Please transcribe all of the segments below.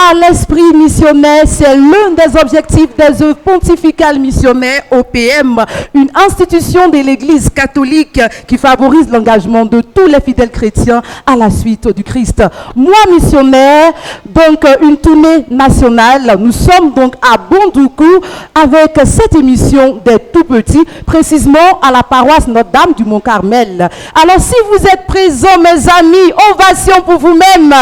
à l'esprit missionnaire, c'est l'un des objectifs des œuvres pontificales missionnaires OPM, une institution de l'Église catholique qui favorise l'engagement de tous les fidèles chrétiens à la suite du Christ. Moi, missionnaire, donc une tournée nationale. Nous sommes donc à Bondoukou avec cette émission des tout-petits, précisément à la paroisse Notre-Dame du Mont-Carmel. Alors, si vous êtes présents, mes amis, ovation pour vous-même.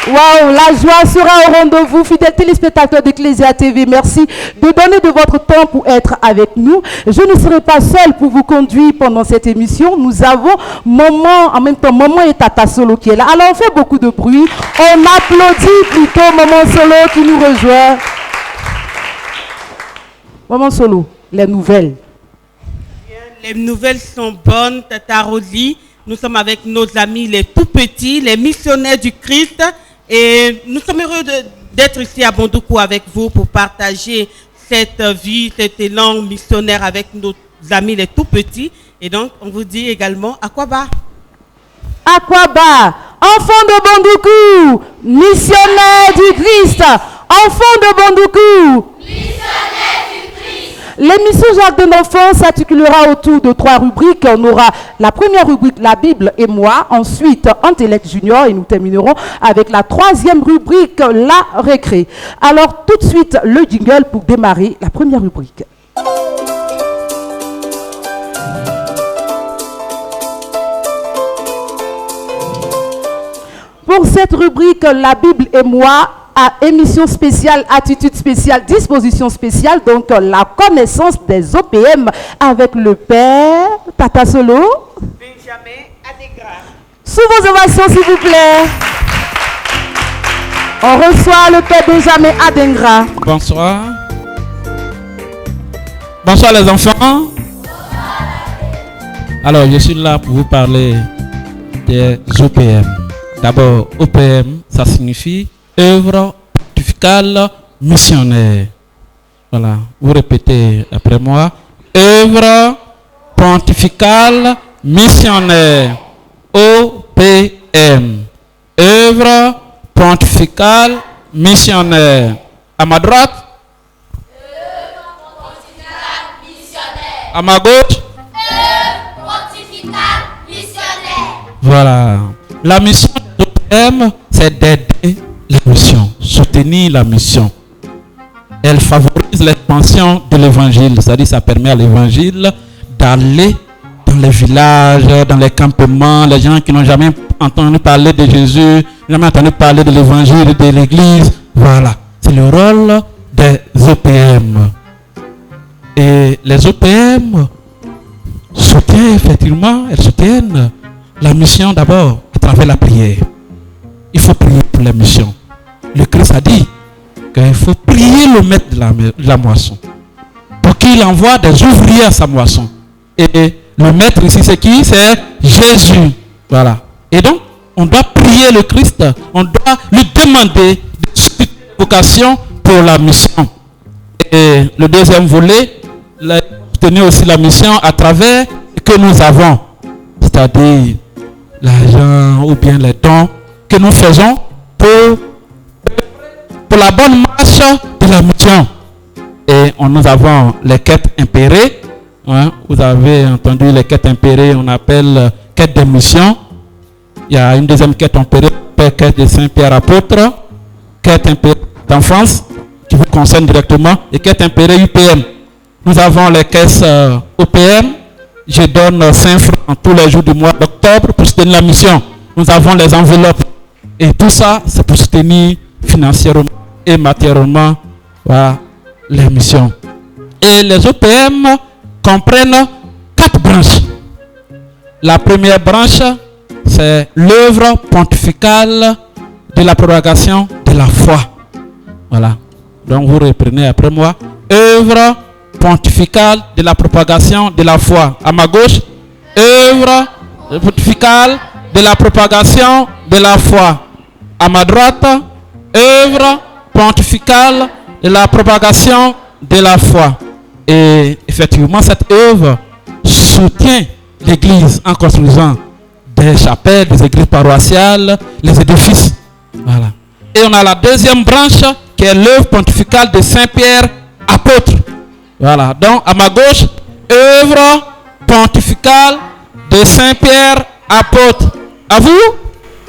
Waouh, la joie sera au rendez-vous, fidèles téléspectateurs d'Ecclesia TV. Merci de donner de votre temps pour être avec nous. Je ne serai pas seule pour vous conduire pendant cette émission. Nous avons Maman, en même temps, Maman et Tata Solo qui est là. Alors, on fait beaucoup de bruit. On applaudit plutôt Maman Solo qui nous rejoint. Maman Solo, les nouvelles. Les nouvelles sont bonnes, Tata Rosie. Nous sommes avec nos amis les tout petits, les missionnaires du Christ. Et nous sommes heureux d'être ici à Bondoukou avec vous pour partager cette vie, cet élan missionnaire avec nos amis les tout petits. Et donc, on vous dit également, Akwaba. Akwaba, enfants de Bondoukou, missionnaires du Christ. Enfants de Bondoukou, missionnaires du Christ. L'émission Jardin d'enfants s'articulera autour de 3 rubriques. On aura la première rubrique, la Bible et moi. Ensuite, Intellect Junior. Et nous terminerons avec la 3e rubrique, la récré. Alors, tout de suite, le jingle pour démarrer la première rubrique. Pour cette rubrique, la Bible et moi, à émission spéciale, attitude spéciale, disposition spéciale, donc la connaissance des OPM avec le Père Tata Solo. Benjamin Adegra. Sous vos ovations, s'il vous plaît. On reçoit le Père Benjamin Adengra. Bonsoir. Bonsoir les enfants. Alors, je suis là pour vous parler des OPM. D'abord, OPM, ça signifie œuvre pontificale missionnaire. Voilà, vous répétez après moi. Œuvre pontificale missionnaire. OPM. Œuvre pontificale missionnaire. À ma droite. Œuvre pontificale missionnaire. À ma gauche. Œuvre pontificale missionnaire. Voilà. La mission de l'OPM, c'est d'aider la mission, soutenir la mission. Elle favorise l'expansion de l'évangile, c'est-à-dire ça permet à l'évangile d'aller dans les villages, dans les campements, les gens qui n'ont jamais entendu parler de Jésus, jamais entendu parler de l'évangile, de l'église. Voilà, c'est le rôle des OPM. Et les OPM soutiennent effectivement, elles soutiennent la mission d'abord à travers la prière. Il faut prier pour la mission. Le Christ a dit qu'il faut prier le maître de la moisson pour qu'il envoie des ouvriers à sa moisson. Et le maître ici, c'est qui? C'est Jésus. Voilà. Et donc, on doit prier le Christ. On doit lui demander des vocations pour la mission. Et le deuxième volet, tenir aussi la mission à travers ce que nous avons. C'est-à-dire l'argent ou bien les dons que nous faisons pour la bonne marche de la mission. Et nous avons les quêtes impérées. Hein, vous avez entendu les quêtes impérées, on appelle quête de mission. Il y a une deuxième quête impérée, quête de Saint-Pierre apôtre, quête impérée d'enfance qui vous concerne directement, et quête impérée UPM. Nous avons les caisses OPM. Je donne 5 francs tous les jours du mois d'octobre pour soutenir la mission. Nous avons les enveloppes. Et tout ça, c'est pour soutenir financièrement et matériellement, voilà, les missions. Et les OPM comprennent 4 branches. La première branche, c'est l'œuvre pontificale de la propagation de la foi. Voilà. Donc vous reprenez après moi. Œuvre pontificale de la propagation de la foi. À ma gauche, œuvre pontificale de la propagation de la foi. À ma droite, œuvre pontificale de la propagation de la foi. Et effectivement, cette œuvre soutient l'Église en construisant des chapelles, des églises paroissiales, les édifices. Voilà. Et on a la deuxième branche qui est l'œuvre pontificale de Saint-Pierre, apôtre. Voilà. Donc, à ma gauche, œuvre pontificale de Saint-Pierre, apôtre. À vous?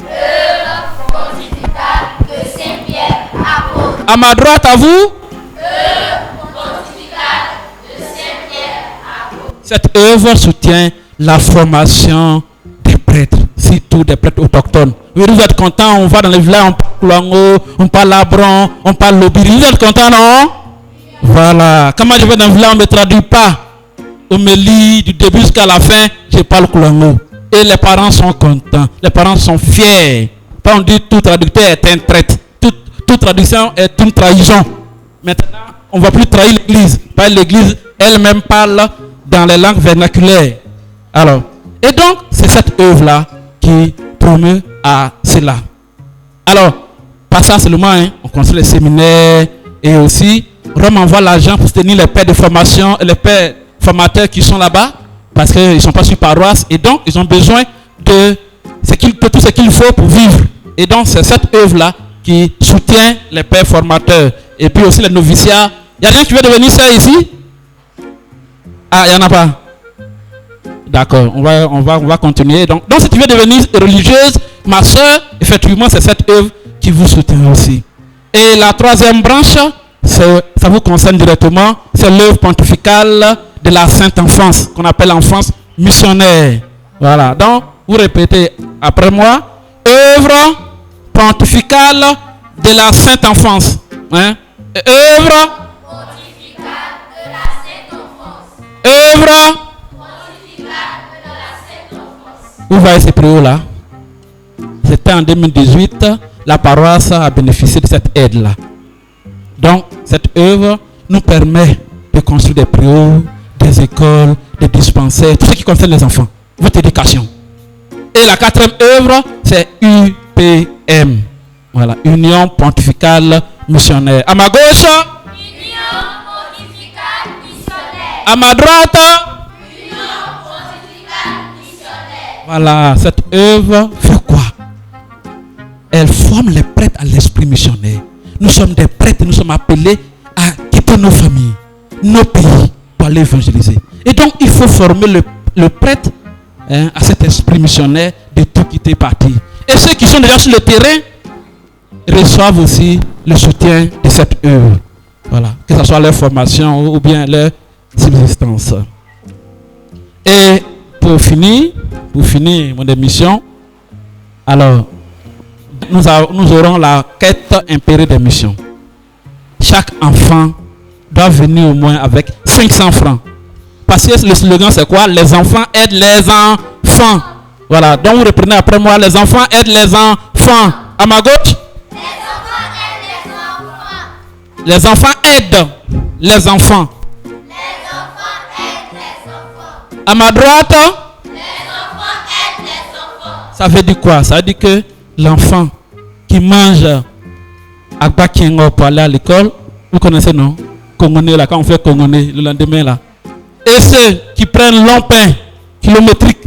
Œuvre pontificale de Saint-Pierre, apôtre. À ma droite, à vous? Œuvre pontificale de Saint-Pierre, apôtre. Cette œuvre soutient la formation des prêtres, surtout des prêtres autochtones. Oui, vous êtes contents, on va dans les villages, on parle Koulango, on parle Labron, on parle Lobiri. Vous êtes contents, non? Voilà. Quand moi je vais dans le village, on ne me traduit pas. On me lit du début jusqu'à la fin, je parle Koulango. Et les parents sont contents, les parents sont fiers. Quand on dit tout traducteur est un traître, toute traduction est une trahison. Maintenant, on ne va plus trahir l'Église. Parce que l'Église elle-même parle dans les langues vernaculaires. Alors, et donc, c'est cette œuvre-là qui promeut à cela. Alors, pas ça seulement, hein, on construit les séminaires et aussi, Rome envoie l'argent pour soutenir les pères de formation, les pères formateurs qui sont là-bas, parce qu'ils ne sont pas sur paroisse, et donc, ils ont besoin de tout ce qu'il faut pour vivre. Et donc, c'est cette œuvre-là qui soutient les pères formateurs, et puis aussi les noviciats. Il y a quelqu'un qui veut devenir sœur ici? Ah, il n'y en a pas? D'accord, on va continuer. Donc, si tu veux devenir religieuse, ma soeur, effectivement, c'est cette œuvre qui vous soutient aussi. Et la troisième branche, ça vous concerne directement, c'est l'œuvre pontificale de la Sainte Enfance, qu'on appelle l'enfance missionnaire. Voilà, donc, vous répétez après moi, œuvre pontificale de la Sainte Enfance. Hein? Œuvre Pontificale de la Sainte Enfance. œuvre. Où va ces préaux-là? C'était en 2018, la paroisse a bénéficié de cette aide-là. Donc, cette œuvre nous permet de construire des préaux, des écoles, des dispensaires, tout ce qui concerne les enfants, votre éducation. Et la quatrième œuvre, c'est UPM. Voilà, Union Pontificale Missionnaire. À ma gauche, Union pontificale missionnaire. à ma droite, Union pontificale missionnaire. voilà, cette œuvre fait quoi? Elle forme les prêtres à l'esprit missionnaire. Nous sommes des prêtres, nous sommes appelés à quitter nos familles, nos pays, pour aller évangéliser. Et donc, il faut former le prêtre à cet esprit missionnaire de tout quitter partir. Et ceux qui sont déjà sur le terrain reçoivent aussi le soutien de cette œuvre. Voilà, que ce soit leur formation ou bien leur subsistance. Et pour finir mon émission, alors, nous aurons la quête impérieuse des missions. Chaque enfant doit venir au moins avec 500 francs. Parce que le slogan c'est quoi? Les enfants aident les enfants. Voilà, donc vous reprenez après moi, les enfants aident les enfants. À ma gauche, Les enfants aident les enfants. les enfants aident les enfants. Les enfants aident les enfants. À ma droite, Les enfants aident les enfants. ça veut dire quoi? Ça veut dire que l'enfant qui mange à Bakingo pour aller à l'école, vous connaissez non? Congoné là, quand on fait Congoné le lendemain là. Et ceux qui prennent long pain kilométrique,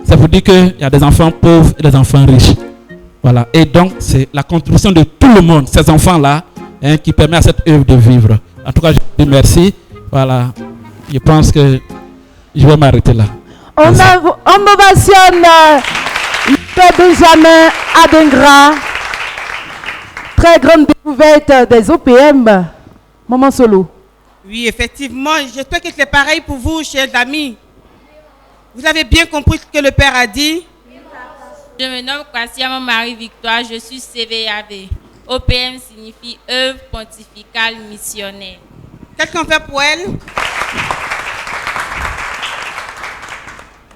ça veut dire qu'il y a des enfants pauvres et des enfants riches. Voilà. Et donc, c'est la contribution de tout le monde, ces enfants-là, qui permet à cette œuvre de vivre. En tout cas, je vous dis merci. Voilà. Je pense que je vais m'arrêter là. On ovationne le père Benjamin Adengra. Très grande découverte des OPM. Maman Solo. Oui, effectivement, j'espère que c'est pareil pour vous, chers amis. Vous avez bien compris ce que le Père a dit? Je me nomme Kwasiama Marie-Victoire, je suis CVAV. OPM signifie œuvre pontificale missionnaire. Qu'est-ce qu'on fait pour elle?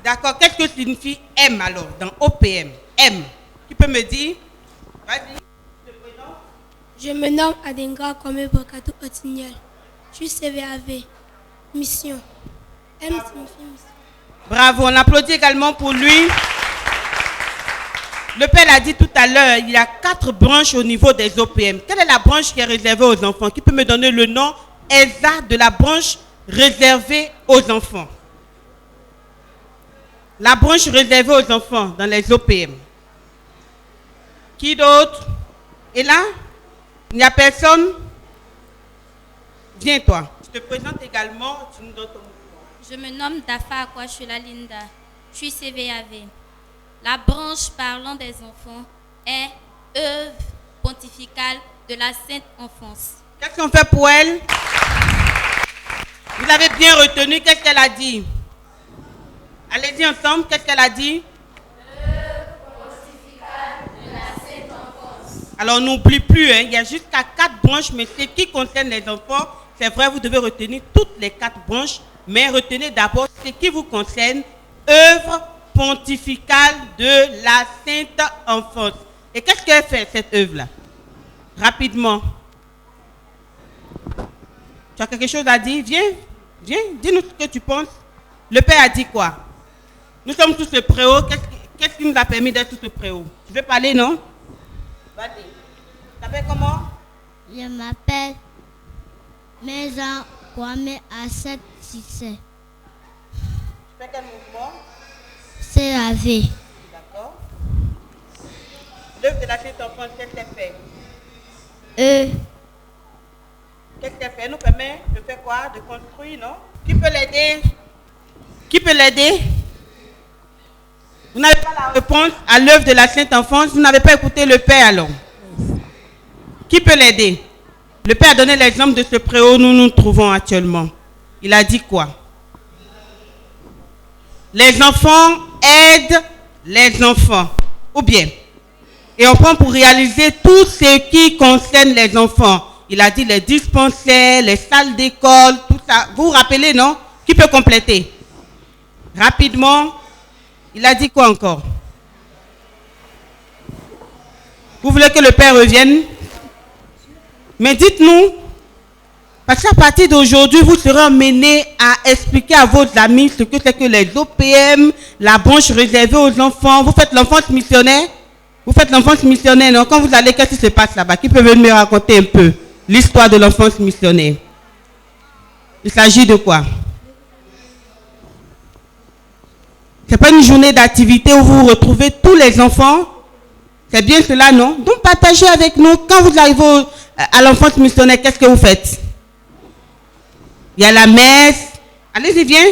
D'accord, qu'est-ce que signifie M alors, dans OPM? M. Qui peut me dire? Vas-y, le prénom. Je me nomme Adenga Kwame Bokato Otignel. Je suis CVAV. Mission. M signifie mission. Bravo, on applaudit également pour lui. Le Père l'a dit tout à l'heure, il y a 4 branches au niveau des OPM. Quelle est la branche qui est réservée aux enfants? Qui peut me donner le nom exact de la branche réservée aux enfants? La branche réservée aux enfants dans les OPM. Qui d'autre? Et là, il n'y a personne? Viens toi. Je te présente également, tu nous donnes ton mouvement. Je me nomme Dafa Akwashula Linda. Je suis CVAV. La branche parlant des enfants est œuvre pontificale de la Sainte Enfance. Qu'est-ce qu'on fait pour elle? Vous avez bien retenu, qu'est-ce qu'elle a dit? Allez-y ensemble, qu'est-ce qu'elle a dit? Alors, on n'oublie plus, hein, il y a jusqu'à 4 branches, mais ce qui concerne les enfants, c'est vrai, vous devez retenir toutes les 4 branches, mais retenez d'abord ce qui vous concerne, œuvre pontificale de la Sainte Enfance. Et qu'est-ce qu'elle fait, cette œuvre-là? Rapidement. Tu as quelque chose à dire? Viens, dis-nous ce que tu penses. Le Père a dit quoi? Nous sommes tous le préau. Qu'est-ce qui nous a permis d'être tous le préau? Tu veux parler, non? Vas-y. Tu t'appelles comment? Je m'appelle Maison Kwame Asset Sissé. Tu fais quel mouvement? CAV. D'accord. L'œuvre de la Sainte Enfance, qu'est-ce qu'elle fait? Qu'est-ce qu'elle fait? Elle nous permet de faire quoi? De construire, non? Qui peut l'aider? Qui peut l'aider? Vous n'avez pas la réponse à l'œuvre de la Sainte Enfance, vous n'avez pas écouté le Père alors. Qui peut l'aider? Le Père a donné l'exemple de ce préau où nous nous trouvons actuellement. Il a dit quoi? Les enfants aident les enfants. Ou bien, et on prend pour réaliser tout ce qui concerne les enfants. Il a dit les dispensaires, les salles d'école, tout ça. Vous vous rappelez, non? Qui peut compléter? Rapidement. Il a dit quoi encore? Vous voulez que le Père revienne? Mais dites-nous, parce qu'à partir d'aujourd'hui, vous serez emmenés à expliquer à vos amis ce que c'est que les OPM, la branche réservée aux enfants. Vous faites l'enfance missionnaire? Vous faites l'enfance missionnaire, non? Quand vous allez, qu'est-ce qui se passe là-bas? Qui peut venir me raconter un peu l'histoire de l'enfance missionnaire? Il s'agit de quoi? Ce n'est pas une journée d'activité où vous retrouvez tous les enfants. C'est bien cela, non? Donc partagez avec nous. Quand vous arrivez à l'enfance missionnaire, qu'est-ce que vous faites? Il y a la messe. Allez-y, viens.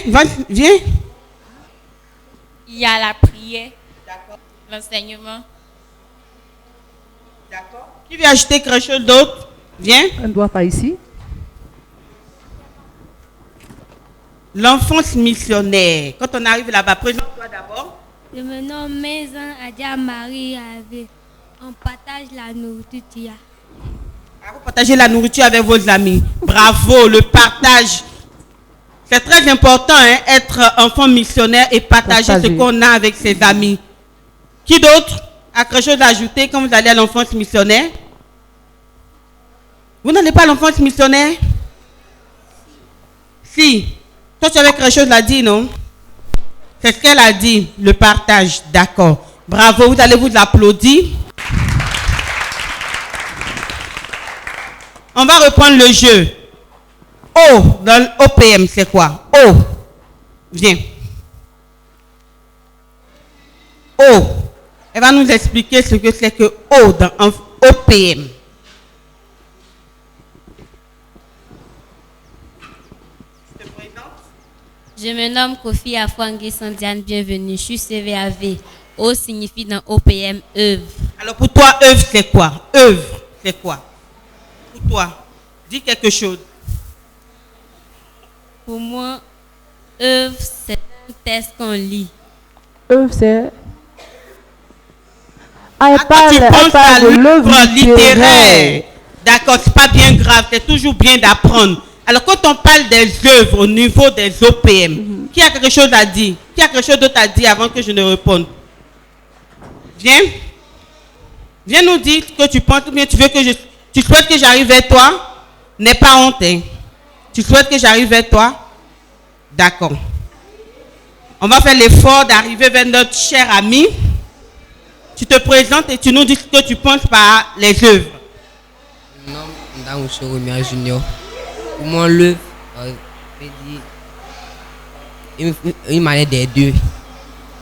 Il y a la prière. D'accord. L'enseignement. D'accord. Qui veut ajouter quelque chose d'autre? Viens. On ne doit pas ici. L'enfance missionnaire. Quand on arrive là-bas, présente-toi d'abord. Je me nomme Maison Adia Marie Ave. On partage la nourriture. Vous partagez la nourriture avec vos amis. Bravo, le partage. C'est très important, hein, être enfant missionnaire et partager ce qu'on a avec ses amis. Qui d'autre a quelque chose à ajouter quand vous allez à l'enfance missionnaire? Vous n'allez pas à l'enfance missionnaire? Si. Toi, tu avais quelque chose à dire, non? C'est ce qu'elle a dit, le partage. D'accord. Bravo, vous allez vous applaudir. On va reprendre le jeu. O dans l'OPM, c'est quoi? O. Viens. O. Elle va nous expliquer ce que c'est que O dans OPM. Je me nomme Kofi Afwangi Sandiane, bienvenue. Je suis CVAV. O signifie dans OPM œuvre. Alors pour toi, œuvre, c'est quoi? Œuvre, c'est quoi? Pour toi, dis quelque chose. Pour moi, œuvre, c'est un texte qu'on lit. Œuvre, c'est... Quand tu penses à l'œuvre littéraire, d'accord, c'est pas bien grave, c'est toujours bien d'apprendre. Alors quand on parle des œuvres au niveau des OPM, qui a quelque chose à dire? Qui a quelque chose d'autre à dire avant que je ne réponde? Viens. Viens nous dire ce que tu penses, ou bien tu souhaites que j'arrive vers toi? N'aie pas honte, hein. Tu souhaites que j'arrive vers toi? D'accord. On va faire l'effort d'arriver vers notre cher ami. Tu te présentes et tu nous dis ce que tu penses par les œuvres. Mon nom est Ndamoucho Romia Junior. Pour moi, l'œuvre, il m'a des deux.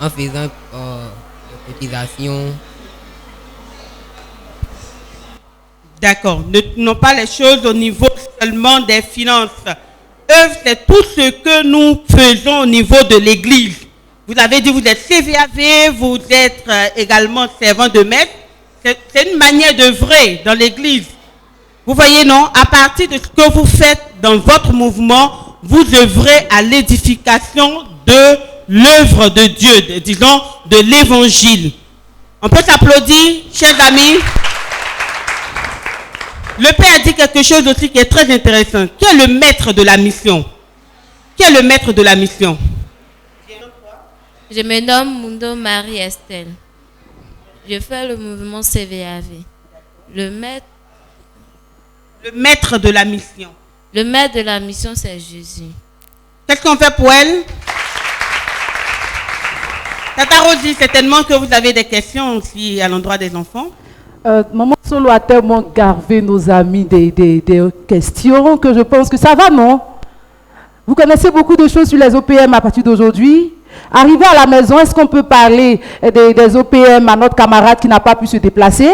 en faisant des cotisations. D'accord. Ne tenons pas les choses au niveau seulement des finances. Œuvre, c'est tout ce que nous faisons au niveau de l'Église. Vous avez dit, vous êtes CVAV, vous êtes également servant de maître. C'est une manière d'œuvrer dans l'Église. Vous voyez, non? À partir de ce que vous faites dans votre mouvement, vous œuvrez à l'édification de l'œuvre de Dieu, disons, de l'Évangile. On peut s'applaudir, chers amis. Le Père a dit quelque chose aussi qui est très intéressant. Qui est le maître de la mission? Qui est le maître de la mission? Je me nomme Mundo Marie-Estelle. Je fais le mouvement CVAV. Le maître de la mission. Le maître de la mission, c'est Jésus. Qu'est-ce qu'on fait pour elle? Tata Rosie, certainement que vous avez des questions aussi à l'endroit des enfants. Maman Solo a tellement garvé nos amis des questions que je pense que ça va, non? Vous connaissez beaucoup de choses sur les OPM à partir d'aujourd'hui. Arrivé à la maison, est-ce qu'on peut parler des OPM à notre camarade qui n'a pas pu se déplacer?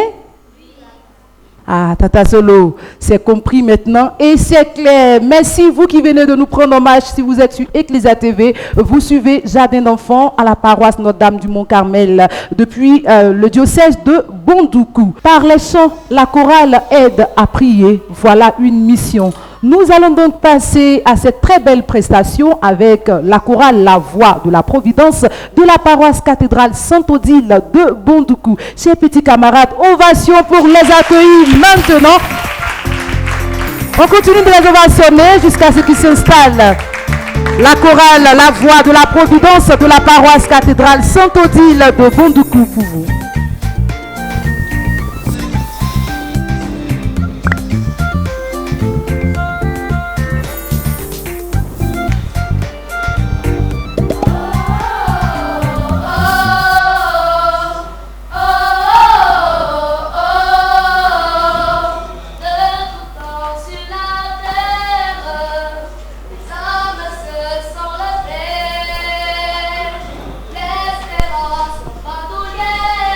Ah, Tata Solo, c'est compris maintenant et c'est clair. Merci, vous qui venez de nous prendre hommage, si vous êtes sur Ecclesia TV, vous suivez Jardin d'enfants à la paroisse Notre-Dame du Mont-Carmel depuis le diocèse de Bondoukou. Par les chants, la chorale aide à prier. Voilà une mission. Nous allons donc passer à cette très belle prestation avec la chorale La Voix de la Providence de la paroisse cathédrale Sainte-Odile de Bondoukou. Chers petits camarades, ovation pour les accueillir maintenant. On continue de les ovationner jusqu'à ce qu'ils s'installent. La chorale La Voix de la Providence de la paroisse cathédrale Sainte-Odile de Bondoukou pour vous. L'espérance bandoulière.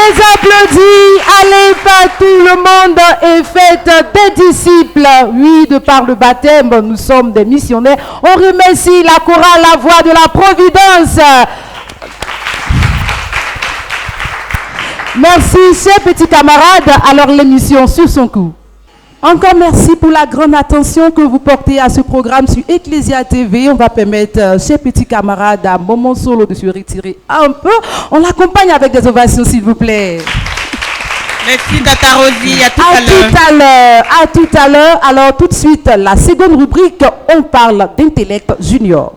les applaudit. Allez, pas tout le monde et faites des disciples. Oui, de par le baptême, nous sommes des missionnaires. On remercie la chorale La Voix de la Providence. Merci, chers petits camarades. Alors, l'émission sur son coup. Encore merci pour la grande attention que vous portez à ce programme sur Ecclesia TV. On va permettre, chers petits camarades, à Moment Solo de se retirer un peu. On l'accompagne avec des ovations, s'il vous plaît. Merci, Tata Rosie. À tout à l'heure. Tout à l'heure. À tout à l'heure. Alors, tout de suite, la seconde rubrique, on parle d'intellect junior.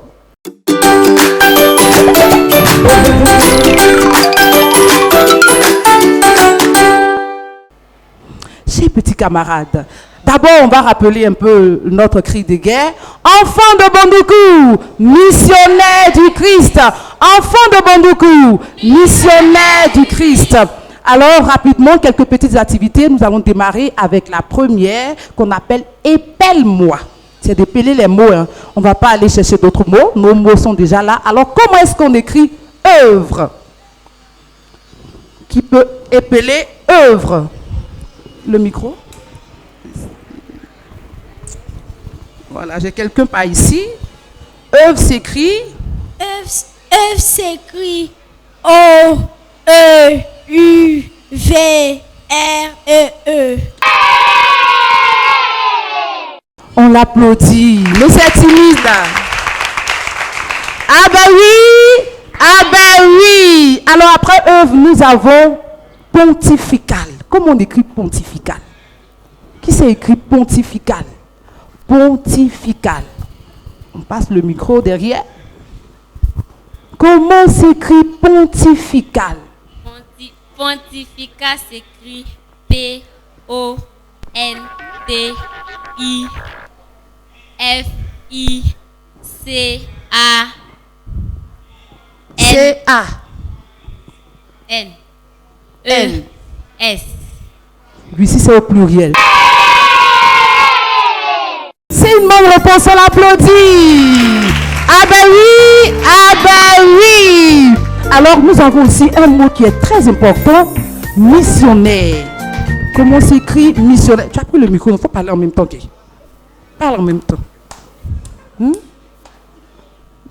Chers petits camarades, d'abord on va rappeler un peu notre cri de guerre. Enfants de Bondoukou, missionnaires du Christ. Enfants de Bondoukou, missionnaires du Christ. Alors rapidement, quelques petites activités. Nous allons démarrer avec la première qu'on appelle « Épelle-moi ». C'est d'épeler les mots. Hein. On ne va pas aller chercher d'autres mots. Nos mots sont déjà là. Alors comment est-ce qu'on écrit « œuvre » ? Qui peut épeler « œuvre » ? Le micro. Voilà, j'ai quelqu'un par ici. Œuvre s'écrit. Œuvre s'écrit O-E-U-V-R-E-E. On l'applaudit. Mais c'est timide là. Ah ben oui. Ah ben oui. Alors après œuvre, nous avons pontifical. Comment on écrit pontifical? Qui s'est écrit pontifical? Pontifical. On passe le micro derrière. Comment s'écrit pontifical? Pontifical s'écrit P-O-N-T-I-F-I-C-A-N-E-S. Lui, si c'est au pluriel. C'est une bonne réponse, on l'applaudit. Ah ben oui, ah ben oui. Alors nous avons aussi un mot qui est très important, missionnaire. Comment s'écrit missionnaire? Tu as pris le micro, il faut parler en même temps. Parle en même temps.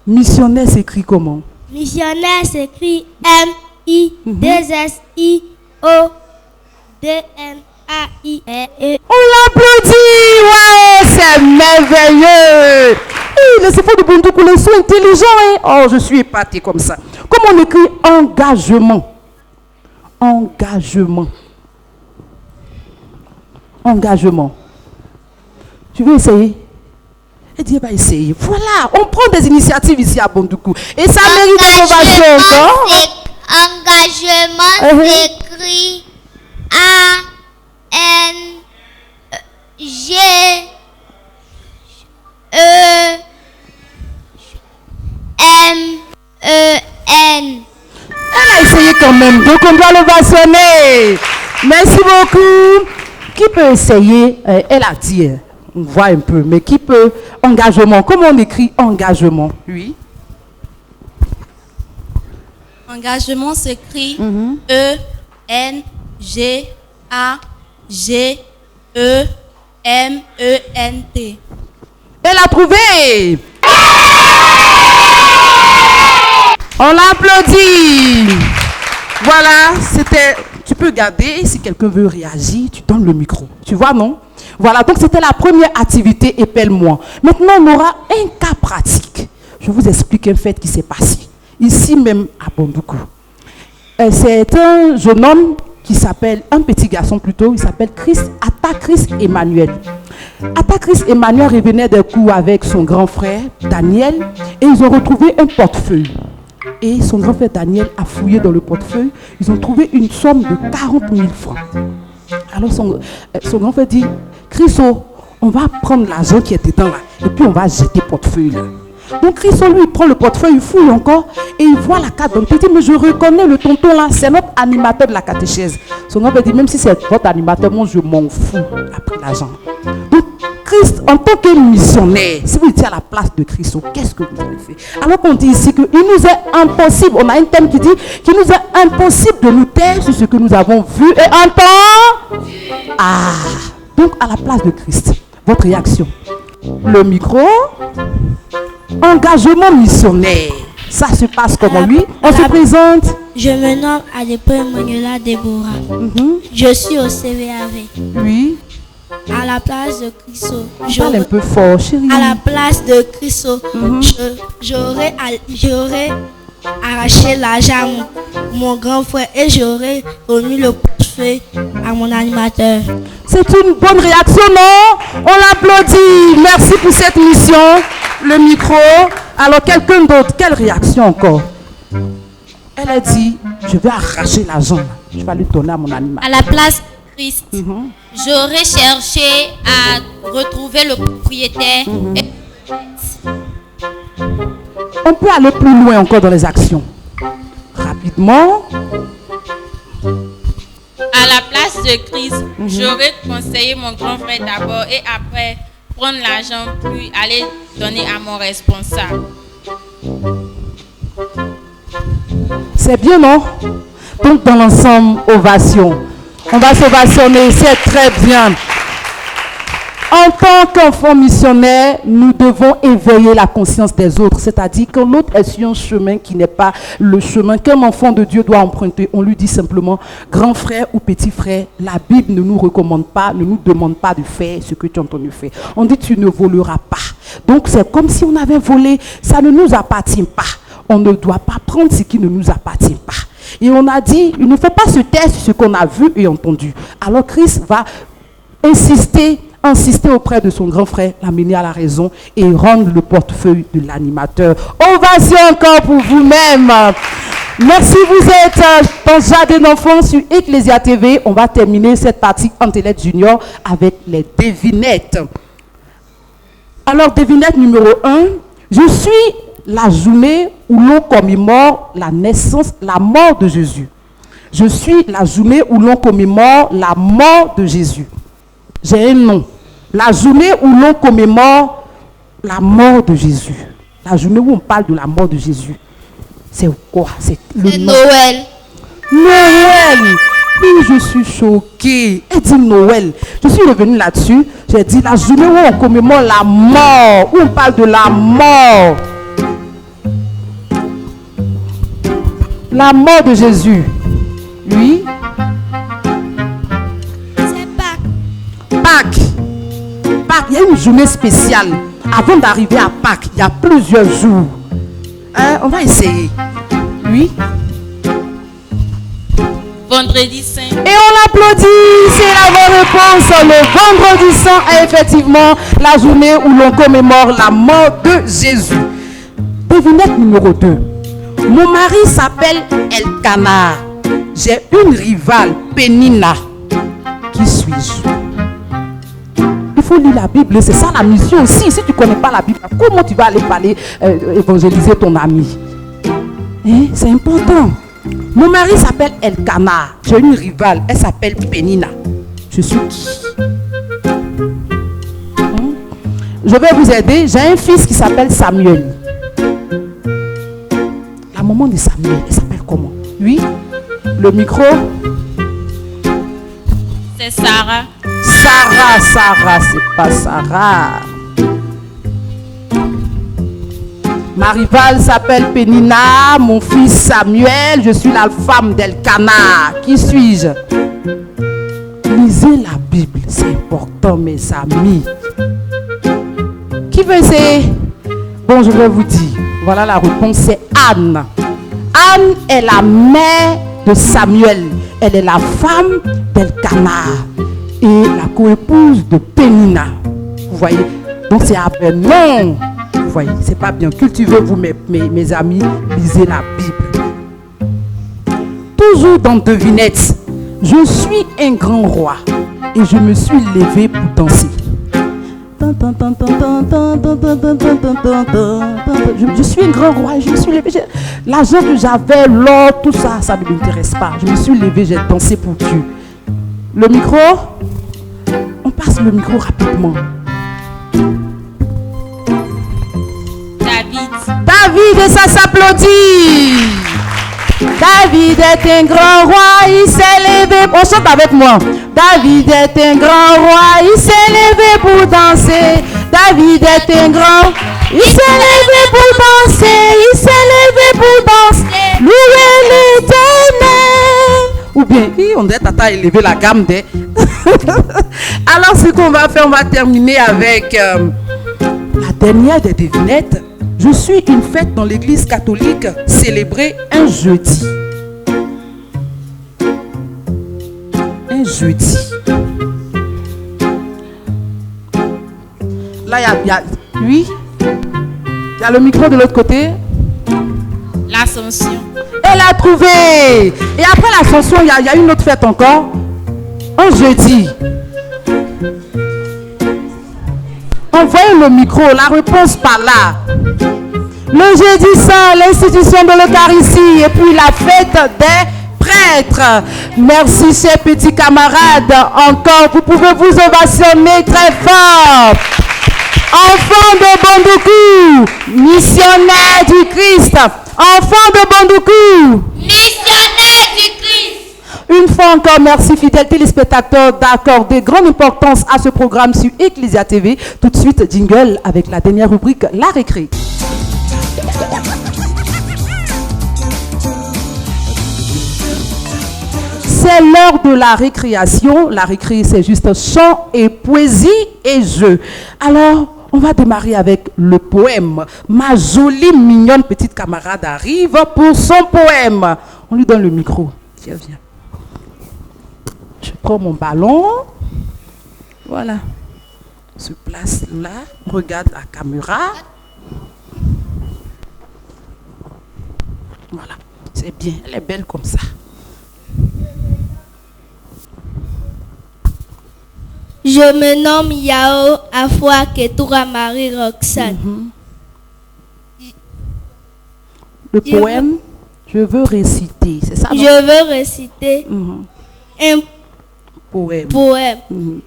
Missionnaire s'écrit comment? Missionnaire s'écrit M-I-2-S-I-O-D-N-A-I-R-E. On l'applaudit! Ouais, c'est merveilleux! Les enfants de Bondoukou, ils sont intelligents. Hein? Oh, je suis épaté comme ça. Comment on écrit engagement? Engagement. Engagement. Tu veux essayer? Elle dit, bah essayer. Voilà, on prend des initiatives ici à Bondoukou. Et ça mérite l'approbation encore. Engagement s'écrit A-N-G-E-M-E-N. Elle a essayé quand même, donc on doit l'ovationner. Merci beaucoup. Qui peut essayer? Elle a dit, on voit un peu, mais qui peut? Engagement. Comment on écrit engagement? Oui. Engagement s'écrit E-N-G-A-G-E-M-E-N-T. Elle a trouvé. On l'applaudit. Voilà, c'était... Tu peux garder, si quelqu'un veut réagir, tu donnes le micro. Tu vois, non? Voilà, donc c'était la première activité, épelle-moi. Maintenant, on aura un cas pratique. Je vous explique un fait qui s'est passé. Ici même à Bondoukou. C'est un jeune homme qui s'appelle, un petit garçon plutôt, il s'appelle Atta Chris Emmanuel. Atta Chris Emmanuel revenait d'un coup avec son grand frère Daniel et ils ont retrouvé un portefeuille. Et son grand frère Daniel a fouillé dans le portefeuille. Ils ont trouvé une somme de 40 000 francs. Alors son grand frère dit, Chriso, on va prendre l'argent qui est dedans là et puis on va jeter le portefeuille là. Donc Chriso lui prend le portefeuille, il fouille encore et il voit la carte. Donc il dit, mais je reconnais le tonton là, c'est notre animateur de la catéchèse. Son grand frère dit, même si c'est votre animateur, moi je m'en fous. Il a pris l'argent. Donc Christ, en tant que missionnaire, si vous étiez à la place de Christ, qu'est-ce que vous avez fait? Alors qu'on dit ici qu'il nous est impossible, on a un thème qui dit qu'il nous est impossible de nous taire sur ce que nous avons vu et entendu. Ah, donc à la place de Christ, votre réaction? Le micro, engagement missionnaire. Ça se passe comment, lui? On se présente. Je me nomme Adepoye Manuela Deborah. Je suis au CVAV. Oui. À la place de Christo. Parle un peu fort, chérie. À la place de Christo, j'aurais arraché l'argent à mon grand frère et j'aurais remis le portefeuille à mon animateur. C'est une bonne réaction, non? On l'applaudit. Merci pour cette mission. Le micro. Alors, quelqu'un d'autre, quelle réaction encore? Elle a dit, je vais arracher l'argent. Je vais lui donner à mon animal. À la place de Christ, j'aurais cherché à retrouver le propriétaire. On peut aller plus loin encore dans les actions. Rapidement. À la place de Christ, j'aurais conseillé mon grand frère d'abord et après prendre l'argent puis aller donner à mon responsable. C'est bien, non? Donc dans l'ensemble, ovation. On va s'ovationner, c'est très bien. En tant qu'enfant missionnaire, nous devons éveiller la conscience des autres. C'est-à-dire que l'autre est sur un chemin qui n'est pas le chemin qu'un enfant de Dieu doit emprunter. On lui dit simplement, grand frère ou petit frère, la Bible ne nous recommande pas, ne nous demande pas de faire ce que tu as entendu faire. On dit, tu ne voleras pas. Donc c'est comme si on avait volé, ça ne nous appartient pas. On ne doit pas prendre ce qui ne nous appartient pas. Et on a dit, il ne faut pas se taire sur ce qu'on a vu et entendu. Alors Christ va insister auprès de son grand frère, l'amener à la raison et rendre le portefeuille de l'animateur. Ovation encore pour vous-même. Merci, vous êtes dans Jardin d'enfants sur Ecclesia TV. On va terminer cette partie Antellette Junior avec les devinettes. Alors, devinette numéro 1. Je suis la journée où l'on commémore la naissance, la mort de Jésus. Je suis la journée où l'on commémore la mort de Jésus. J'ai un nom. La journée où l'on commémore la mort de Jésus. La journée où on parle de la mort de Jésus. C'est quoi? C'est le nom. Noël. Noël. Oui, je suis choquée. Elle dit Noël. Je suis revenue là-dessus. J'ai dit la journée où on commémore la mort. Où on parle de la mort. La mort de Jésus. Oui. Pâques. Pâques, il y a une journée spéciale. Avant d'arriver à Pâques, il y a plusieurs jours. On va essayer. Oui. Vendredi Saint. Et on l'applaudit. C'est la bonne réponse. Le vendredi saint est effectivement la journée où l'on commémore la mort de Jésus. Devinette numéro 2. Mon mari s'appelle Elkanah. J'ai une rivale, Pénina. Qui suis-je? Il faut lire la Bible, c'est ça la mission aussi. Si tu ne connais pas la Bible, comment tu vas aller parler, évangéliser ton ami? C'est important. Mon mari s'appelle Elkanah. J'ai une rivale, elle s'appelle Pénina. Je suis qui? Je vais vous aider. J'ai un fils qui s'appelle Samuel. La maman de Samuel, elle s'appelle comment? Oui. Le micro. C'est Sarah. Sarah, c'est pas Sarah. Ma rivale s'appelle Pénina, mon fils Samuel, je suis la femme d'Elkanah. Qui suis-je? Lisez la Bible, c'est important mes amis. Qui veut essayer? Bon, je vais vous dire. Voilà la réponse, c'est Anne. Anne est la mère de Samuel. Elle est la femme d'Elkanah et la coépouse de Pénina. Vous voyez? Donc c'est non. Vous voyez, c'est pas bien. Cultivez-vous mes amis, lisez la Bible. Toujours dans devinette. Je suis un grand roi et je me suis levé pour danser. Je suis un grand roi et je me suis levé. L'argent que j'avais, l'or, tout ça, ça ne m'intéresse pas. Je me suis levé, j'ai dansé pour Dieu. Le micro, on passe le micro rapidement. David et ça s'applaudit. David est un grand roi, il s'est levé. On chante avec moi. David est un grand roi, il s'est levé pour danser. David est un grand, il s'est levé pour danser, il s'est levé pour danser. Louez l'Éternel. Ou bien, on dirait tata élever la gamme des. Alors ce qu'on va faire, on va terminer avec la dernière des devinettes. Je suis une fête dans l'église catholique célébrée un jeudi. Un jeudi. Là, il y a oui. Il y a le micro de l'autre côté. L'Ascension. Elle a trouvé. Et après l'Ascension, il y a une autre fête encore. Un jeudi. Envoyez le micro, la réponse par là. Le jeudi saint, l'institution de l'Eucharistie et puis la fête des prêtres. Merci chers petits camarades. Encore, vous pouvez vous ovationner très fort. Enfants de Bondoukou, missionnaires du Christ. Enfants de Bondoukou, Missionnaire du Christ. une fois encore, merci fidèles téléspectateurs d'accorder grande importance à ce programme sur Ecclesia TV. Tout de suite, jingle avec la dernière rubrique, la récré. C'est l'heure de la récréation. La récré, c'est juste chant et poésie et jeu. Alors, on va démarrer avec le poème. Ma jolie, mignonne petite camarade arrive pour son poème. On lui donne le micro. Tiens, viens. Je prends mon ballon. Voilà. On se place là. On regarde la caméra. Voilà. C'est bien. Elle est belle comme ça. Je me nomme Yao Afwa Ketura Marie Roxane. Le poème, je veux réciter. C'est ça? Je veux réciter un poème.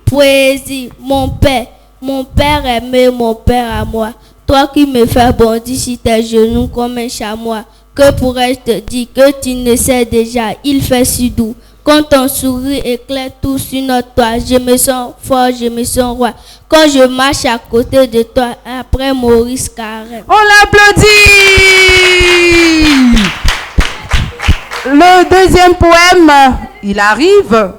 Poésie. Mon père aimé, mon père à moi. Toi qui me fais bondir sur tes genoux comme un chamois. Que pourrais-je te dire que tu ne sais déjà? Il fait si doux. Quand ton sourire éclaire tout sur notre toit, je me sens fort, je me sens roi. Quand je marche à côté de toi, après Maurice Carré. On l'applaudit! Le deuxième poème, il arrive.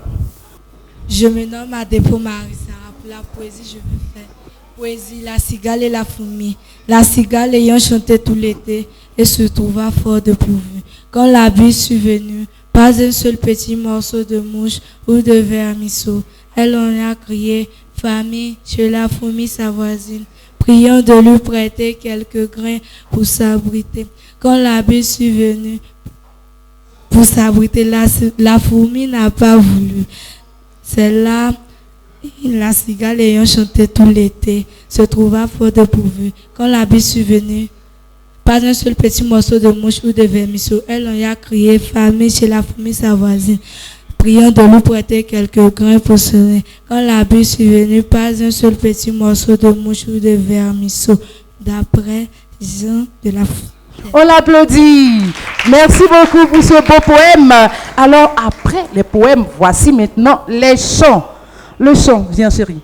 Je me nomme Adepo Marie-Sarah. Pour la poésie, je veux faire poésie, la cigale et la fourmi. La cigale ayant chanté tout l'été et se trouva fort dépourvue. Quand la bise fut venue, pas un seul petit morceau de mouche ou de vermisseau. Elle en a crié, famille, chez la fourmi sa voisine, priant de lui prêter quelques grains pour s'abriter. Quand la bise fut venue pour s'abriter, la fourmi n'a pas voulu. C'est là, la cigale ayant chanté tout l'été, se trouva fort dépourvue. Quand la bise fut venue, pas un seul petit morceau de mouche ou de vermisseau. Elle en a crié, famille, chez la fourmi sa voisine, priant de lui prêter quelques grains pour sonner. Quand la bise fut venue, pas un seul petit morceau de mouche ou de vermisseau. D'après Jean de la Fontaine. On l'applaudit. Merci beaucoup pour ce beau poème. Alors, après les poèmes, voici maintenant les chants. Le chant, viens chérie.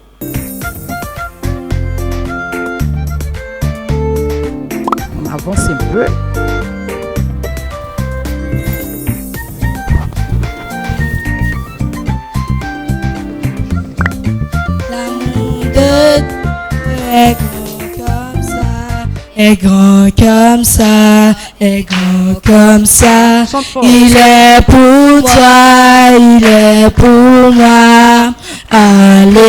Avance un peu. L'amour de Dieu est grand comme ça, est grand comme ça, est grand comme ça. Il est pour toi, il est pour moi. Alléluia.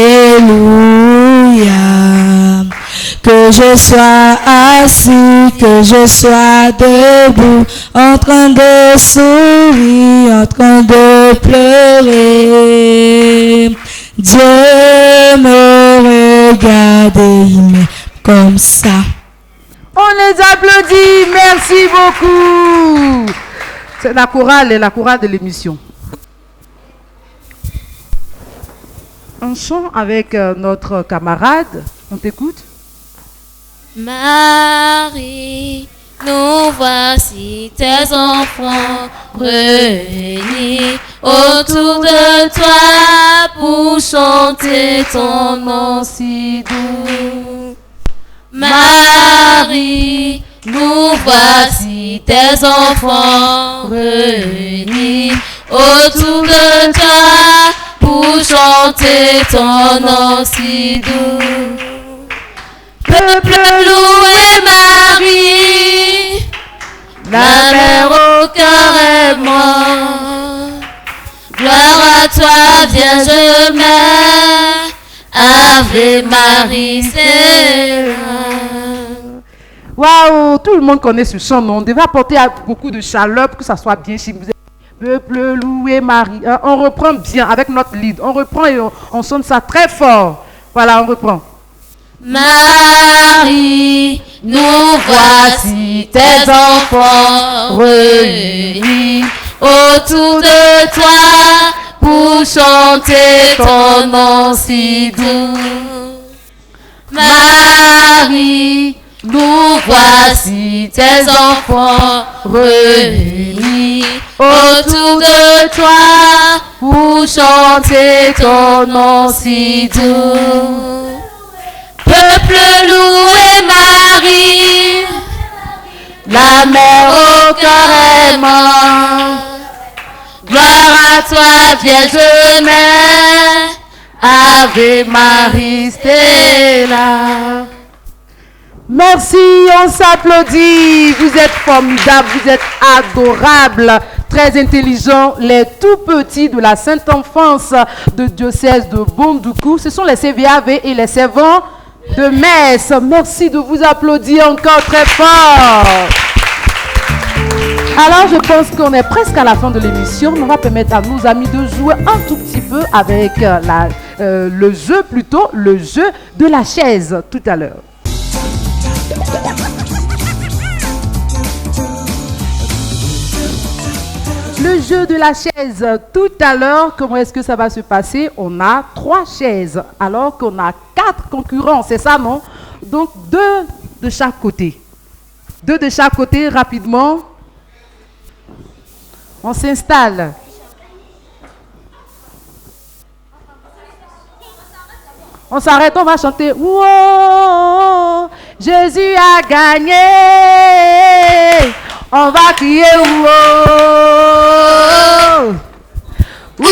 Que je sois assis, que je sois debout, en train de sourire, en train de pleurer. Dieu me regarde et il m'aime comme ça. On les applaudit, merci beaucoup. C'est la chorale de l'émission. Un chant avec notre camarade, on t'écoute? Marie nous voici tes enfants réunis autour de toi pour chanter ton nom si doux. Marie, nous voici tes enfants réunis autour de toi pour chanter ton nom si doux. Peuple loué Marie, la mère au cœur aimant. Gloire à toi Vierge Mère, Ave Marie, c'est là. Waouh, tout le monde connaît ce chant, non? On devait apporter beaucoup de chaleur pour que ça soit bien chez vous. Peuple loué Marie. On reprend bien avec notre lead. On reprend et on sonne ça très fort. Voilà, on reprend. Marie, nous voici tes enfants réunis autour de toi pour chanter ton nom si doux. Marie, nous voici tes enfants réunis autour de toi pour chanter ton nom si doux. Peuple loué Marie, la mère au cœur aimant. Gloire à toi Vierge Mère, Ave Marie, c'est là. Merci, on s'applaudit. Vous êtes formidables, vous êtes adorables, très intelligents, les tout petits de la Sainte Enfance de diocèse de Bondoukou. Ce sont les CVAV et les servants de messe. Merci de vous applaudir encore très fort. Alors, je pense qu'on est presque à la fin de l'émission. On va permettre à nos amis de jouer un tout petit peu avec le jeu de la chaise tout à l'heure. Le jeu de la chaise, tout à l'heure, comment est-ce que ça va se passer? On a 3 chaises, alors qu'on a 4 concurrents, c'est ça, non? Donc, 2 de chaque côté. 2 de chaque côté, rapidement. On s'installe. On s'arrête, on va chanter. Wow, Jésus a gagné. On va crier. Wow. Wow.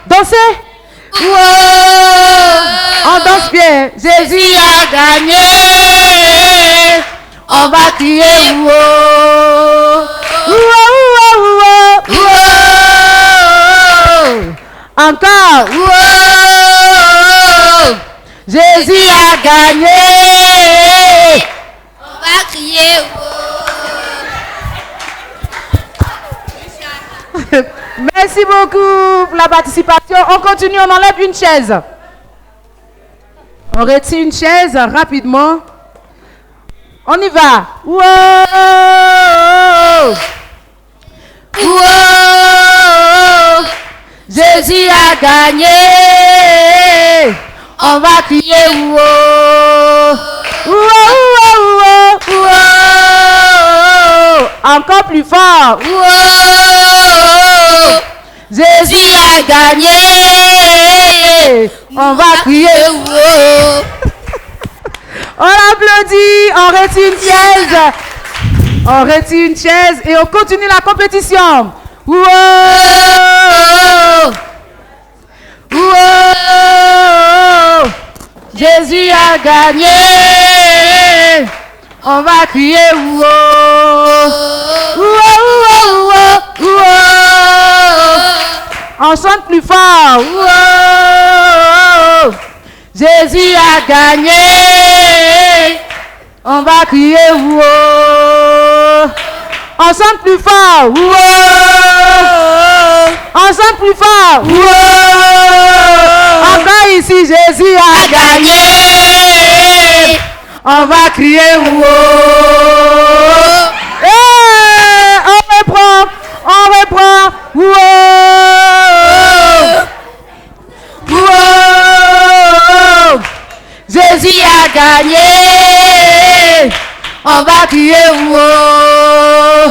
Dansez. Wow. On danse bien. Jésus a gagné. On va crier. Wow. Wow, wow, wow, wow. Encore. Wow. Jésus a gagné. On va crier. Merci beaucoup pour la participation. On continue, on enlève une chaise. On retire une chaise rapidement. On y va. Wow. Wow. Jésus a gagné. On va crier. Wow. Wow, wow, wow, wow. Encore plus fort. Wow. Jésus a gagné. On va crier. Wow. On applaudit, on retire une chaise. On retire une chaise et on continue la compétition. Wow. Wow. Jésus a gagné. On va crier. Wow. Wow, wow, wow, wow. On chante plus fort. Wow. Jésus a gagné. On va crier. Wow. On chante plus fort. Wow. On chante plus fort. Wow. Encore ici, Jésus a gagné. On va crier. Wow. Hey, on reprend. On reprend. Wow. Wow. Jésus a gagné. On va crier wow.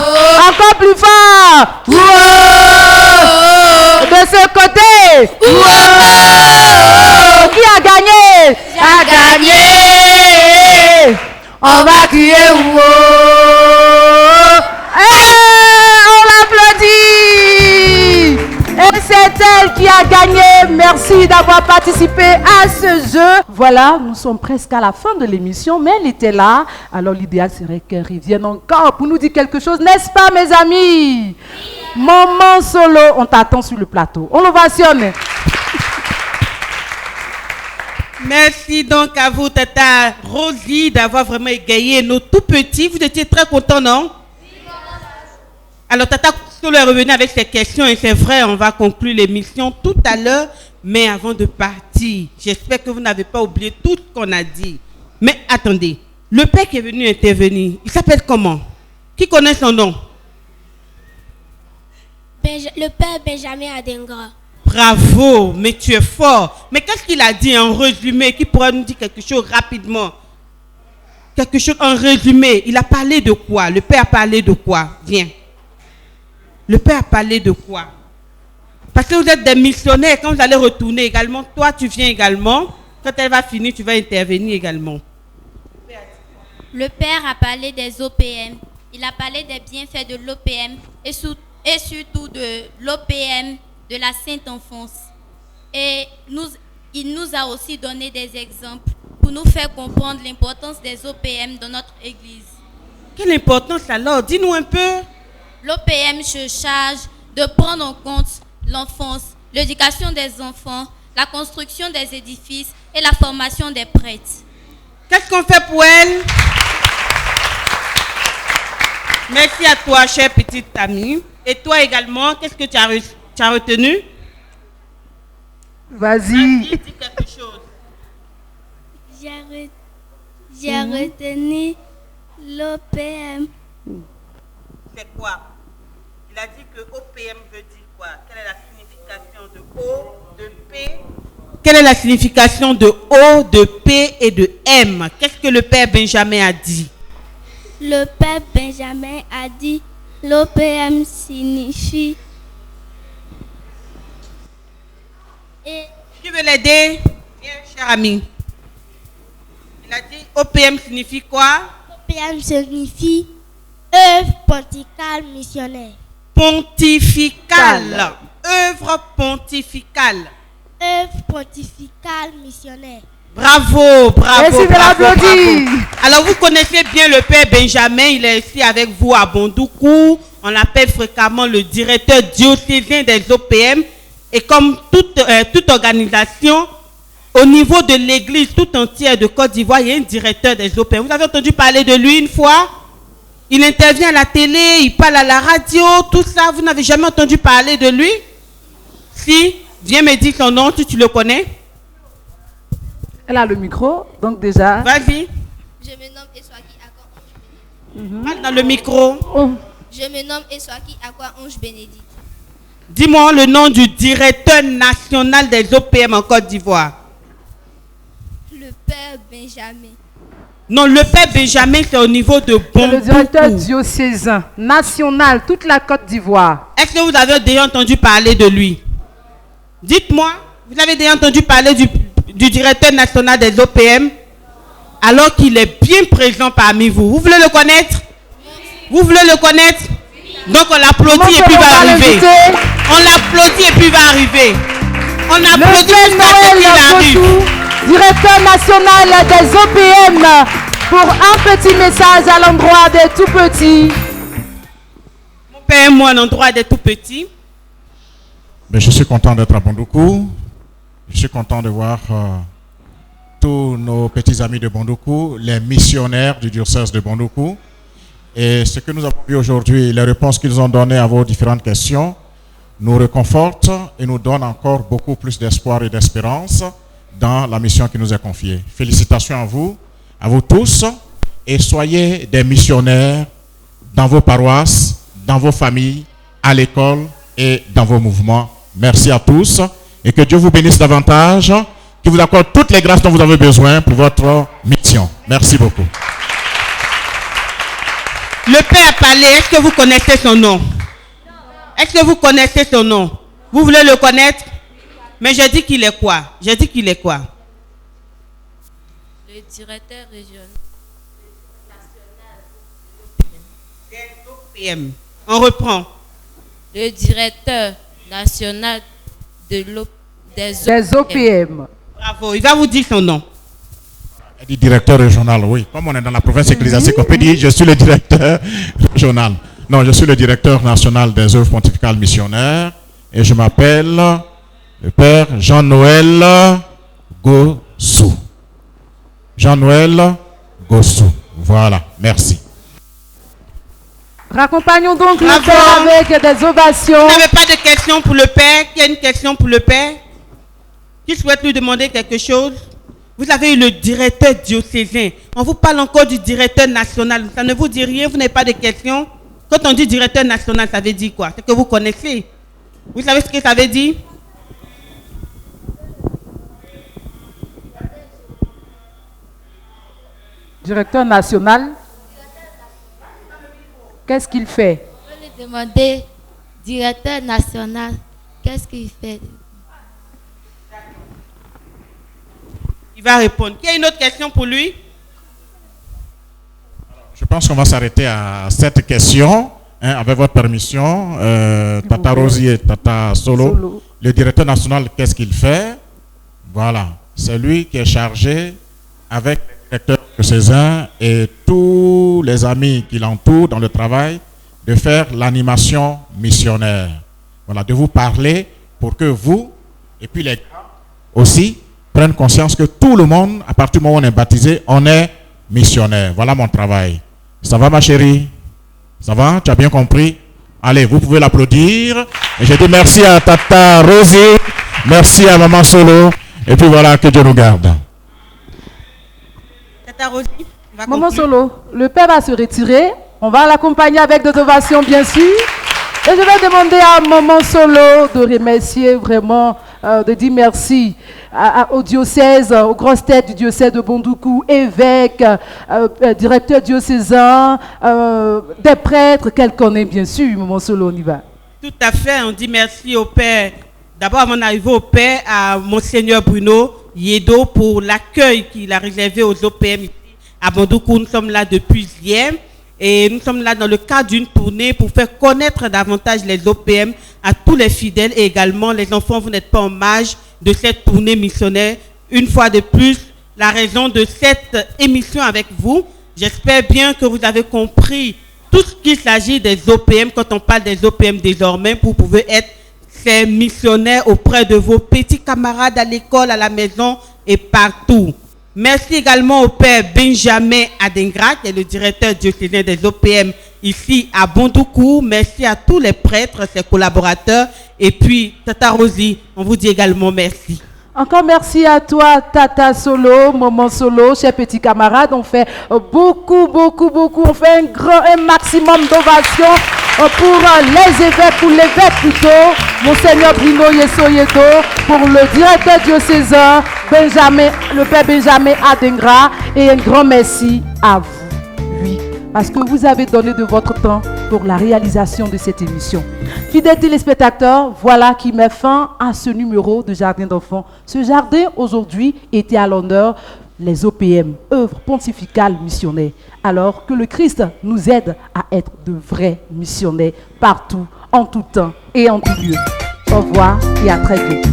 Encore plus fort. Wow. De ce côté. Wow. Qui a gagné? A gagné. On va crier wow. On l'applaudit. Et c'est elle qui a gagné. Merci d'avoir participé à ce jeu. Voilà, nous sommes presque à la fin de l'émission, mais elle était là. Alors l'idéal serait qu'elle revienne encore pour nous dire quelque chose, n'est-ce pas mes amis? Moment solo, on t'attend sur le plateau. On l'ovationne. Merci donc à vous, Tata Rosie, d'avoir vraiment égayé nos tout petits. Vous étiez très contents, non? Alors, Tata Solo est revenu avec ses questions et c'est vrai, on va conclure l'émission tout à l'heure. Mais avant de partir, j'espère que vous n'avez pas oublié tout ce qu'on a dit. Mais attendez, le père qui est venu intervenir, il s'appelle comment? Qui connaît son nom? Le père Benjamin Adengra. Bravo, mais tu es fort. Mais qu'est-ce qu'il a dit en résumé? Qui pourrait nous dire quelque chose rapidement? Quelque chose en résumé. Il a parlé de quoi? Le père a parlé de quoi? Viens. Le père a parlé de quoi? Parce que vous êtes des missionnaires, quand vous allez retourner également, toi tu viens également. Quand elle va finir, tu vas intervenir également. Le père a parlé des OPM. Il a parlé des bienfaits de l'OPM et surtout de l'OPM de la Sainte Enfance. Et il nous a aussi donné des exemples pour nous faire comprendre l'importance des OPM dans notre Église. Quelle importance alors? Dis-nous un peu. L'OPM se charge de prendre en compte l'enfance, l'éducation des enfants, la construction des édifices et la formation des prêtres. Qu'est-ce qu'on fait pour elle? Merci à toi, chère petite amie. Et toi également, qu'est-ce que tu as retenu? Vas-y. Dis quelque chose. J'ai retenu l'OPM. C'est quoi? Il a dit que OPM veut dire quoi? Quelle est la signification de O, de P? Quelle est la signification de O, de P et de M? Qu'est-ce que le père Benjamin a dit? Le père Benjamin a dit l'OPM signifie. Qui veut l'aider? Viens, cher ami. Il a dit OPM signifie quoi? OPM signifie œuvre pontificale missionnaire. Pontificale. Œuvre pontificale. Œuvre pontificale missionnaire. Bravo, bravo. Merci de l'applaudir. Alors vous connaissez bien le père Benjamin, il est ici avec vous à Bondoukou. On l'appelle fréquemment le directeur diocésain des OPM. Et comme toute organisation, au niveau de l'église tout entière de Côte d'Ivoire, il y a un directeur des OPM. Vous avez entendu parler de lui une fois? Il intervient à la télé, il parle à la radio, tout ça. Vous n'avez jamais entendu parler de lui? Si, viens me dire son nom, si tu le connais. Elle a le micro, donc déjà. Vas-y. Je me nomme Eswaki Akwa Ange Bénédicte. Parle dans le micro. Oh. Je me nomme Eswaki Akwa Ange Bénédicte. Dis-moi le nom du directeur national des OPM en Côte d'Ivoire. Le père Benjamin. Non, le père Benjamin, c'est au niveau de Bondoukou. C'est le directeur diocésain national, toute la Côte d'Ivoire. Est-ce que vous avez déjà entendu parler de lui? Dites-moi, vous avez déjà entendu parler du directeur national des OPM alors qu'il est bien présent parmi vous. Vous voulez le connaître? Vous voulez le connaître? Donc on l'applaudit et puis il va arriver. On l'applaudit et puis il va arriver. On applaudit jusqu'à ce qu'il arrive. Directeur national des OPM, pour un petit message à l'endroit des tout petits. Mon père et moi, à l'endroit des tout petits. Mais je suis content d'être à Bondoukou. Je suis content de voir tous nos petits amis de Bondoukou, les missionnaires du diocèse de Bondoukou. Et ce que nous avons vu aujourd'hui, les réponses qu'ils ont données à vos différentes questions, nous réconfortent et nous donnent encore beaucoup plus d'espoir et d'espérance dans la mission qui nous est confiée. Félicitations à vous tous, et soyez des missionnaires dans vos paroisses, dans vos familles, à l'école et dans vos mouvements. Merci à tous et que Dieu vous bénisse davantage, qu'il vous accorde toutes les grâces dont vous avez besoin pour votre mission. Merci beaucoup. Le Père a parlé, est-ce que vous connaissez son nom? Est-ce que vous connaissez son nom? Vous voulez le connaître? Mais j'ai dit qu'il est quoi? J'ai dit qu'il est quoi? Le directeur régional. Des OPM. On reprend. Le directeur national des OPM. Bravo, il va vous dire son nom. Elle dit directeur régional, oui. Comme on est dans la province ecclésiastique, on peut dire je suis le directeur régional. Non, je suis le directeur national des œuvres pontificales missionnaires et je m'appelle le Père Jean-Noël Gossou. Jean-Noël Gossou. Voilà, merci. Raccompagnons donc le Père avec des ovations. Vous n'avez pas de questions pour le Père? Qui a une question pour le Père? Qui souhaite lui demander quelque chose? Vous avez eu le directeur diocésain. On vous parle encore du directeur national. Ça ne vous dit rien? Vous n'avez pas de questions? Quand on dit directeur national, ça veut dire quoi? C'est que vous connaissez. Vous savez ce que ça veut dire? Directeur national. Qu'est-ce qu'il fait? Je vais lui demander, directeur national, qu'est-ce qu'il fait? Il va répondre. Qui a une autre question pour lui? Je pense qu'on va s'arrêter à cette question, hein, avec votre permission. Tata Rosie et Tata Solo. Le directeur national, qu'est-ce qu'il fait? Voilà, c'est lui qui est chargé avec le directeur diocésain et tous les amis qui l'entourent dans le travail de faire l'animation missionnaire. Voilà, de vous parler pour que vous, et puis les gars aussi, prennent conscience que tout le monde, à partir du moment où on est baptisé, on est missionnaire. Voilà mon travail. Ça va ma chérie? Ça va? Tu as bien compris? Allez, vous pouvez l'applaudir. Et je dis merci à Tata Rosie, merci à Maman Solo. Et puis voilà, que Dieu nous garde. Tata Rosie, va Maman conclure. Solo, le Père va se retirer. On va l'accompagner avec des ovations, bien sûr. Et je vais demander à Maman Solo de remercier vraiment, de dire merci au diocèse, aux grosses têtes du diocèse de Bondoukou, évêques, directeur diocésain, des prêtres qu'elle connaît bien sûr. Maman Solo, on y va. Tout à fait, on dit merci au Père. D'abord, avant d'arriver au Père, à Monseigneur Bruno Yedo pour l'accueil qu'il a réservé aux OPM ici à Bondoukou. Nous sommes là depuis hier. Et nous sommes là dans le cadre d'une tournée pour faire connaître davantage les OPM à tous les fidèles et également les enfants. Vous n'êtes pas en marge de cette tournée missionnaire. Une fois de plus, la raison de cette émission avec vous, j'espère bien que vous avez compris tout ce qu'il s'agit des OPM. Quand on parle des OPM désormais, vous pouvez être ces missionnaires auprès de vos petits camarades à l'école, à la maison et partout. Merci également au Père Benjamin Adengra, qui est le directeur diocésain des OPM ici à Bondoukou. Merci à tous les prêtres, ses collaborateurs. Et puis, Tata Rosie, on vous dit également merci. Encore merci à toi, Tata Solo, Maman Solo, chers petits camarades. On fait beaucoup. On fait un maximum d'ovations pour les évêques, pour l'évêque plutôt, Monseigneur Bruno Yesoyedo, pour le directeur diocésain, le Père Benjamin Adengra, et un grand merci à vous, oui, parce que vous avez donné de votre temps pour la réalisation de cette émission. Fidèles téléspectateurs, voilà qui met fin à ce numéro de Jardin d'enfants. Ce jardin, aujourd'hui, était à l'honneur les OPM, œuvres pontificales missionnaires. Alors que le Christ nous aide à être de vrais missionnaires partout, en tout temps et en tout lieu. Au revoir et à très vite.